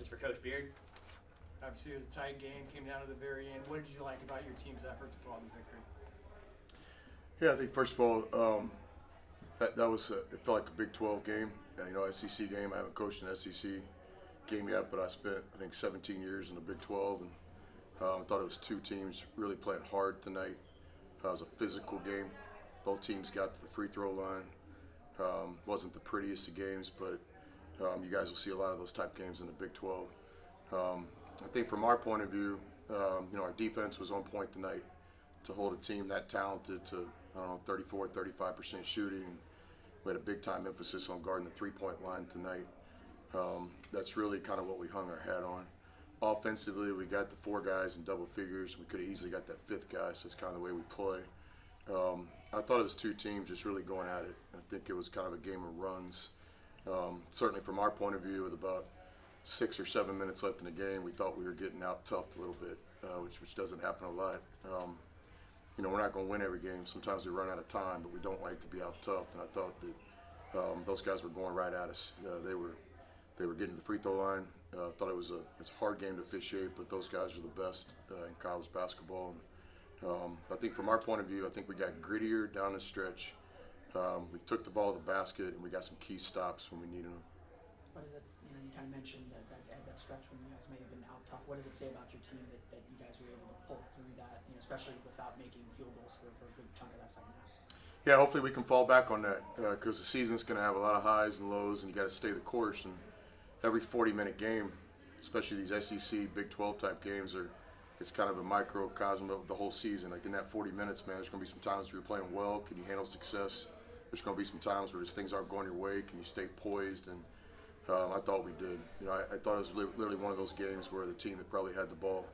for Coach Beard. Obviously, it was a tight game, came down to the very end. What did you like about your team's effort to pull out the victory? Yeah, I think first of all, that was it felt like a Big 12 game. SEC game. I haven't coached an SEC game yet, but I spent I think 17 years in the Big 12, and I thought it was two teams really playing hard tonight. It was a physical game. Both teams got to the free throw line. Wasn't the prettiest of games, but you guys will see a lot of those type games in the Big 12. I think from our point of view, our defense was on point tonight to hold a team that talented to, 34, 35% shooting. We had a big time emphasis on guarding the three-point line tonight. That's really kind of what we hung our hat on. Offensively, we got the four guys in double figures. We could have easily got that fifth guy, so it's kind of the way we play. I thought it was two teams just really going at it. I think it was kind of a game of runs. Certainly from our point of view, with about 6 or 7 minutes left in the game, we thought we were getting out toughed a little bit, which doesn't happen a lot. We're not going to win every game. Sometimes we run out of time, but we don't like to be out tough. And I thought that those guys were going right at us. They were getting to the free throw line. Thought it's a hard game to officiate, but those guys are the best in college basketball. And, I think from our point of view, I think we got grittier down the stretch. We took the ball to the basket, and we got some key stops when we needed them. What is it? You kind of mentioned that stretch when you guys may have been out tough. What does it say about your team that you guys were able to pull through that, especially without making field goals for a good chunk of that second half? Yeah, hopefully we can fall back on that because the season's going to have a lot of highs and lows, and you got to stay the course. And every 40-minute game, especially these SEC Big 12 type games, it's kind of a microcosm of the whole season. Like in that 40 minutes, man, there's going to be some times where you're playing well. Can you handle success? There's going to be some times where things aren't going your way. Can you stay poised? And I thought we did. I thought it was literally one of those games where the team that probably had the ball,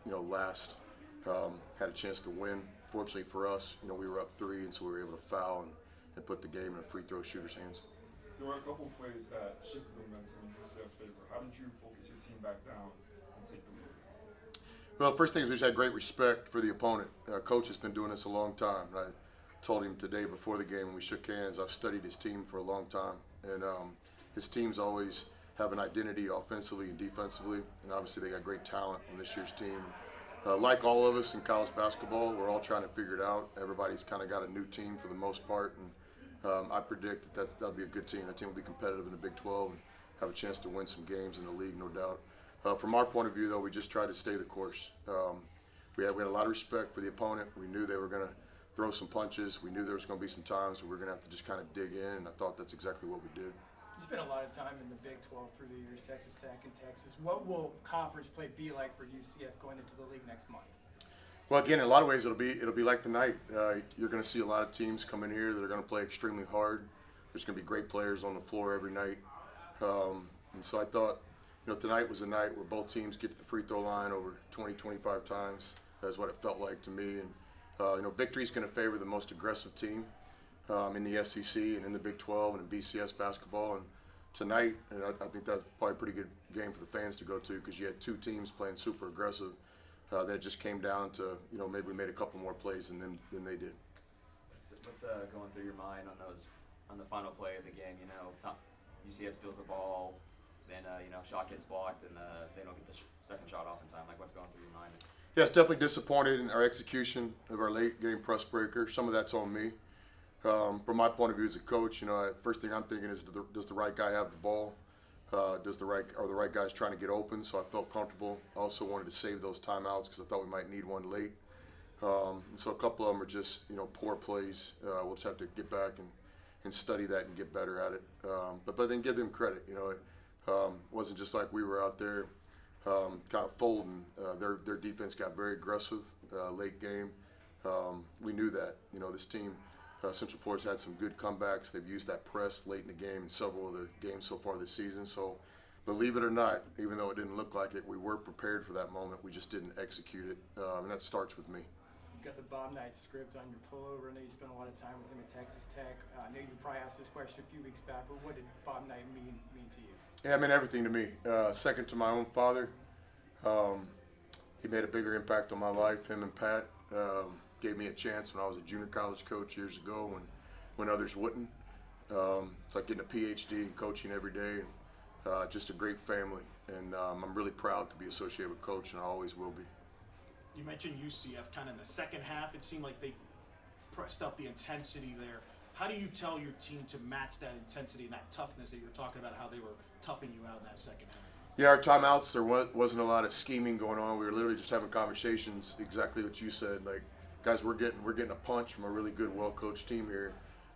last, had a chance to win. Fortunately for us, we were up 3, and so we were able to foul and put the game in a free throw shooter's hands. There were a couple of plays that shifted the momentum in UCF's favor. How did you focus your team back down and take the lead? Well, first thing is we just had great respect for the opponent. Coach has been doing this a long time. I told him today before the game when we shook hands, I've studied his team for a long time. And his teams always have an identity offensively and defensively. And obviously they got great talent on this year's team. Like all of us in college basketball, we're all trying to figure it out. Everybody's kind of got a new team for the most part. And I predict that'll be a good team. That team will be competitive in the Big 12 and have a chance to win some games in the league, no doubt. From our point of view, though, we just tried to stay the course. We had a lot of respect for the opponent. We knew they were going to throw some punches. We knew there was going to be some times where we were going to have to just kind of dig in, and I thought that's exactly what we did. You spent a lot of time in the Big 12 through the years, Texas Tech and Texas. What will conference play be like for UCF going into the league next month? Well, again, in a lot of ways, it'll be like tonight. You're going to see a lot of teams come in here that are going to play extremely hard. There's going to be great players on the floor every night, and so I thought, tonight was a night where both teams get to the free throw line over 20, 25 times. That's what it felt like to me. And victory is going to favor the most aggressive team in the SEC and in the Big 12 and in BCS basketball. And tonight, I think that's probably a pretty good game for the fans to go to because you had two teams playing super aggressive. That it just came down to maybe we made a couple more plays than they did. What's going through your mind on the final play of the game? UCF steals the ball, then shot gets blocked, and they don't get the second shot off in time. Like, what's going through your mind? Yeah, it's definitely disappointed in our execution of our late game press breaker. Some of that's on me. From my point of view as a coach, first thing I'm thinking is does the right guy have the ball? Are the right guys trying to get open? So I felt comfortable. I also wanted to save those timeouts because I thought we might need one late. And so a couple of them are just poor plays. We'll just have to get back and study that and get better at it. But then give them credit. It wasn't just like we were out there kind of folding. Their defense got very aggressive late game. We knew that. This team, Central Florida's had some good comebacks. They've used that press late in the game in several of their games so far this season. So believe it or not, even though it didn't look like it, we were prepared for that moment. We just didn't execute it, and that starts with me. You've got the Bob Knight script on your pullover. I know you spent a lot of time with him at Texas Tech. I know you probably asked this question a few weeks back, but what did Bob Knight mean to you? Yeah, it meant everything to me. Second to my own father. He made a bigger impact on my life, him and Pat. Gave me a chance when I was a junior college coach years ago when others wouldn't. It's like getting a PhD and coaching every day. just a great family, and I'm really proud to be associated with Coach, and I always will be. You mentioned UCF kind of in the second half. It seemed like they pressed up the intensity there. How do you tell your team to match that intensity and that toughness that you were talking about, how they were toughing you out in that second half? Yeah, our timeouts, there wasn't a lot of scheming going on. We were literally just having conversations, exactly what you said. Like, guys, we're getting a punch from a really good, well-coached team here.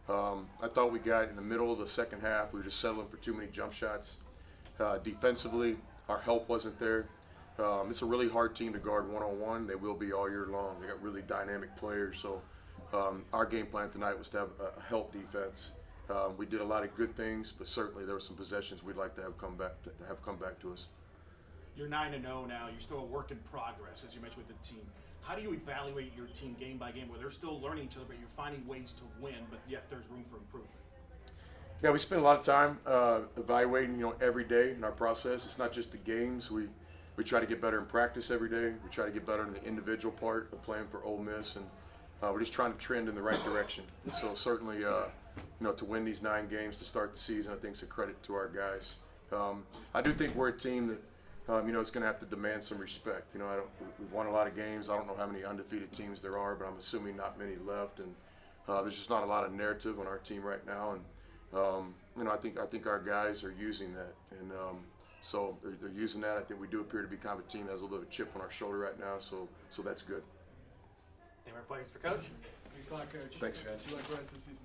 I thought we got in the middle of the second half, we were just settling for too many jump shots. Defensively, our help wasn't there. It's a really hard team to guard one-on-one. They will be all year long. They got really dynamic players. So our game plan tonight was to have a help defense. We did a lot of good things, but certainly there were some possessions we'd like to have come back to us. You're 9-0 now. You're still a work in progress, as you mentioned with the team. How do you evaluate your team game by game, where they're still learning each other, but you're finding ways to win, but yet there's room for improvement? Yeah, we spend a lot of time evaluating, every day in our process. It's not just the games. We try to get better in practice every day. We try to get better in the individual part of playing for Ole Miss, and we're just trying to trend in the right direction. And so certainly, to win these 9 games to start the season, I think is a credit to our guys. I do think we're a team that, it's going to have to demand some respect. We've won a lot of games. I don't know how many undefeated teams there are, but I'm assuming not many left. And there's just not a lot of narrative on our team right now. And I think our guys are using that. And so they're using that. I think we do appear to be kind of a team that has a little bit of a chip on our shoulder right now. So that's good. Any more questions for Coach? Thanks a lot, Coach. Thanks. Good luck the rest of the season.